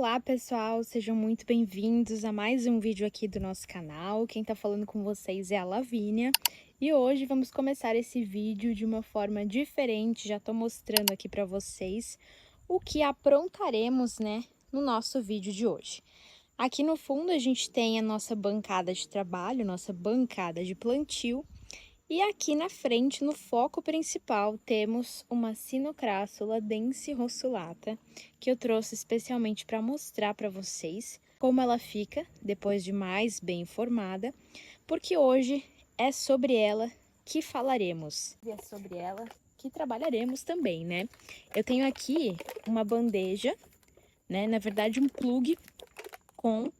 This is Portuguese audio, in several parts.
Olá pessoal, sejam muito bem-vindos a mais um vídeo aqui do nosso canal. Quem tá falando com vocês é a Lavínia e hoje vamos começar esse vídeo de uma forma diferente. Já tô mostrando aqui para vocês o que aprontaremos, né, no nosso vídeo de hoje. Aqui no fundo a gente tem a nossa bancada de trabalho, nossa bancada de plantio. E aqui na frente, no foco principal, temos uma Sinocrassula densirossulata, que eu trouxe especialmente para mostrar para vocês como ela fica depois de mais bem formada, porque hoje é sobre ela que falaremos. E é sobre ela que trabalharemos também, né? Eu tenho aqui uma bandeja, né? Na verdade, um plug com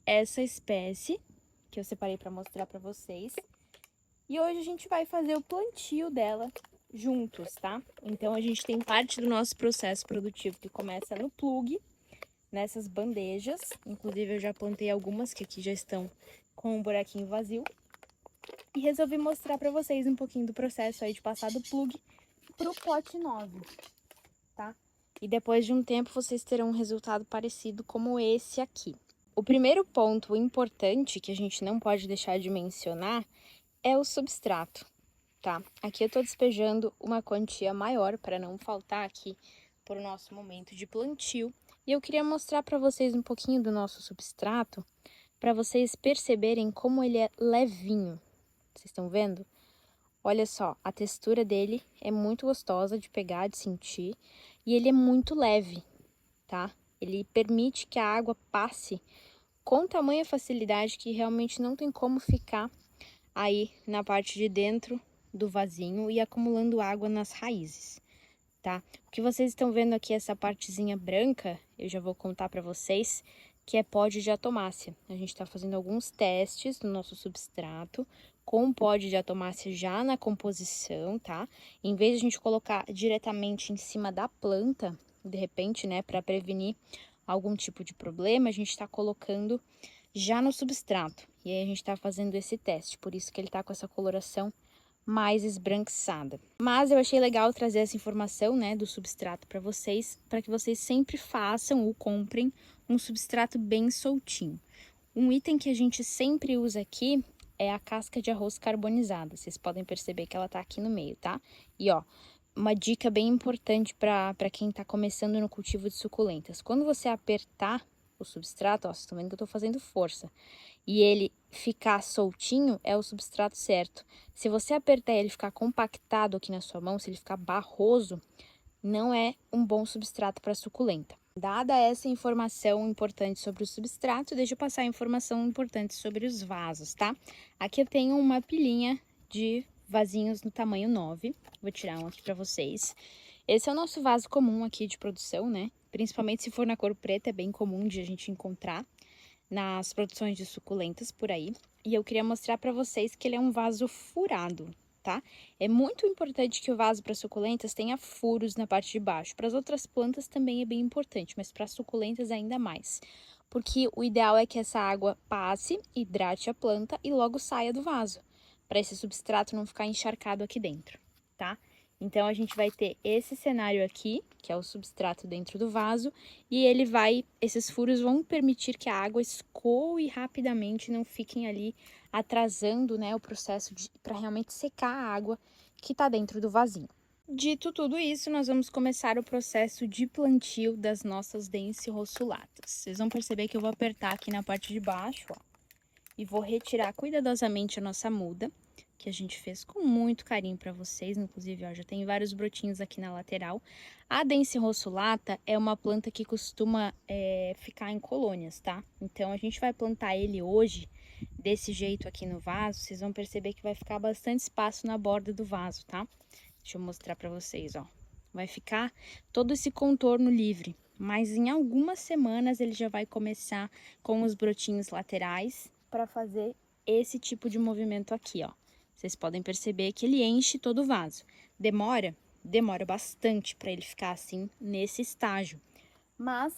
essa espécie que eu separei para mostrar para vocês. E hoje a gente vai fazer o plantio dela juntos, tá? Então, a gente tem parte do nosso processo produtivo que começa no plug, nessas bandejas. Inclusive, eu já plantei algumas que aqui já estão com um buraquinho vazio. E resolvi mostrar pra vocês um pouquinho do processo aí de passar do plug pro pote 9, tá? E depois de um tempo, vocês terão um resultado parecido como esse aqui. O primeiro ponto importante que a gente não pode deixar de mencionar é o substrato, tá? Aqui eu tô despejando uma quantia maior para não faltar aqui para o nosso momento de plantio. E eu queria mostrar para vocês um pouquinho do nosso substrato, para vocês perceberem como ele é levinho. Vocês estão vendo? Olha só, a textura dele é muito gostosa de pegar, de sentir, e ele é muito leve, tá? Ele permite que a água passe com tamanha facilidade que realmente não tem como ficar aí na parte de dentro do vasinho e acumulando água nas raízes, tá? O que vocês estão vendo aqui, essa partezinha branca, eu já vou contar para vocês, que é pó de diatomácea. A gente tá fazendo alguns testes no nosso substrato com pó de diatomácea já na composição, tá? Em vez de a gente colocar diretamente em cima da planta, de repente, né, para prevenir algum tipo de problema, a gente tá colocando já no substrato. E aí a gente tá fazendo esse teste, por isso que ele tá com essa coloração mais esbranquiçada. Mas eu achei legal trazer essa informação, né, do substrato para que vocês sempre façam ou comprem um substrato bem soltinho. Um item que a gente sempre usa aqui é a casca de arroz carbonizada. Vocês podem perceber que ela tá aqui no meio, tá? E ó, uma dica bem importante para quem tá começando no cultivo de suculentas. Quando você apertar o substrato, ó, vocês estão vendo que eu tô fazendo força, e ele ficar soltinho, é o substrato certo. Se você apertar ele ficar compactado aqui na sua mão, se ele ficar barroso, não é um bom substrato para suculenta. Dada essa informação importante sobre o substrato, deixa eu passar a informação importante sobre os vasos, tá? Aqui eu tenho uma pilhinha de vasinhos no tamanho 9, vou tirar um aqui para vocês. Esse é o nosso vaso comum aqui de produção, né? Principalmente se for na cor preta, é bem comum de a gente encontrar nas produções de suculentas por aí. E eu queria mostrar para vocês que ele é um vaso furado, tá? É muito importante que o vaso para suculentas tenha furos na parte de baixo. Para as outras plantas também é bem importante, mas para suculentas ainda mais. Porque o ideal é que essa água passe, hidrate a planta e logo saia do vaso, para esse substrato não ficar encharcado aqui dentro, tá? Então, a gente vai ter esse cenário aqui, que é o substrato dentro do vaso, e esses furos vão permitir que a água escoe rapidamente, não fiquem ali atrasando, né, o processo para realmente secar a água que tá dentro do vasinho. Dito tudo isso, nós vamos começar o processo de plantio das nossas densirosulatas. Vocês vão perceber que eu vou apertar aqui na parte de baixo, ó, e vou retirar cuidadosamente a nossa muda, que a gente fez com muito carinho para vocês, inclusive, ó, já tem vários brotinhos aqui na lateral. A densirossulata é uma planta que costuma ficar em colônias, tá? Então, a gente vai plantar ele hoje desse jeito aqui no vaso, vocês vão perceber que vai ficar bastante espaço na borda do vaso, tá? Deixa eu mostrar para vocês, ó. Vai ficar todo esse contorno livre, mas em algumas semanas ele já vai começar com os brotinhos laterais para fazer esse tipo de movimento aqui, ó. Vocês podem perceber que ele enche todo o vaso. Demora bastante para ele ficar assim nesse estágio. Mas,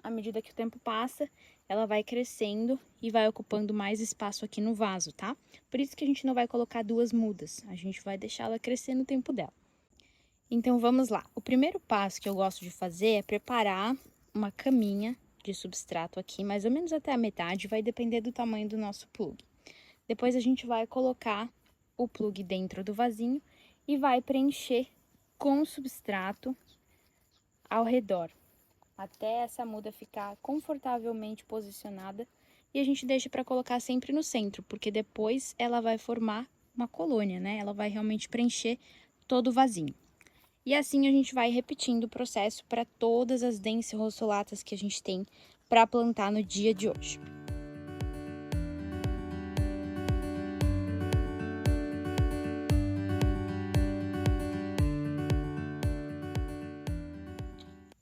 à medida que o tempo passa, ela vai crescendo e vai ocupando mais espaço aqui no vaso, tá? Por isso que a gente não vai colocar duas mudas, a gente vai deixar ela crescer no tempo dela. Então, vamos lá. O primeiro passo que eu gosto de fazer é preparar uma caminha de substrato aqui, mais ou menos até a metade, vai depender do tamanho do nosso plug. Depois a gente vai colocar o plug dentro do vasinho e vai preencher com substrato ao redor, até essa muda ficar confortavelmente posicionada. E a gente deixa para colocar sempre no centro, porque depois ela vai formar uma colônia, né? Ela vai realmente preencher todo o vasinho. E assim a gente vai repetindo o processo para todas as Densy rossulatas que a gente tem para plantar no dia de hoje.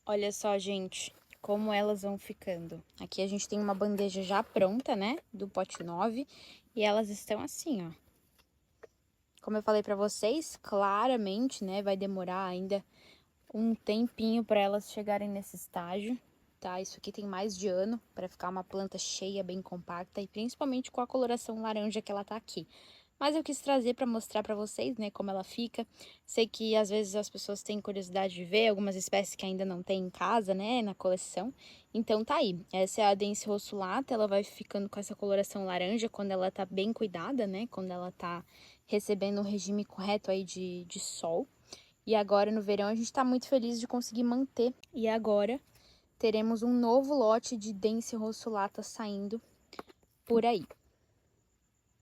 Olha só, gente, como elas vão ficando. Aqui a gente tem uma bandeja já pronta, né, do pote 9, e elas estão assim, ó. Como eu falei pra vocês, claramente, né, vai demorar ainda um tempinho para elas chegarem nesse estágio, tá? Isso aqui tem mais de ano para ficar uma planta cheia, bem compacta, e principalmente com a coloração laranja que ela tá aqui. Mas eu quis trazer para mostrar para vocês, né, como ela fica. Sei que às vezes as pessoas têm curiosidade de ver algumas espécies que ainda não tem em casa, né, na coleção. Então tá aí. Essa é a Densy rossulata, ela vai ficando com essa coloração laranja quando ela tá bem cuidada, né, quando ela tá recebendo um regime correto aí de sol. E agora no verão a gente tá muito feliz de conseguir manter. E agora teremos um novo lote de Densy rossulata saindo por aí.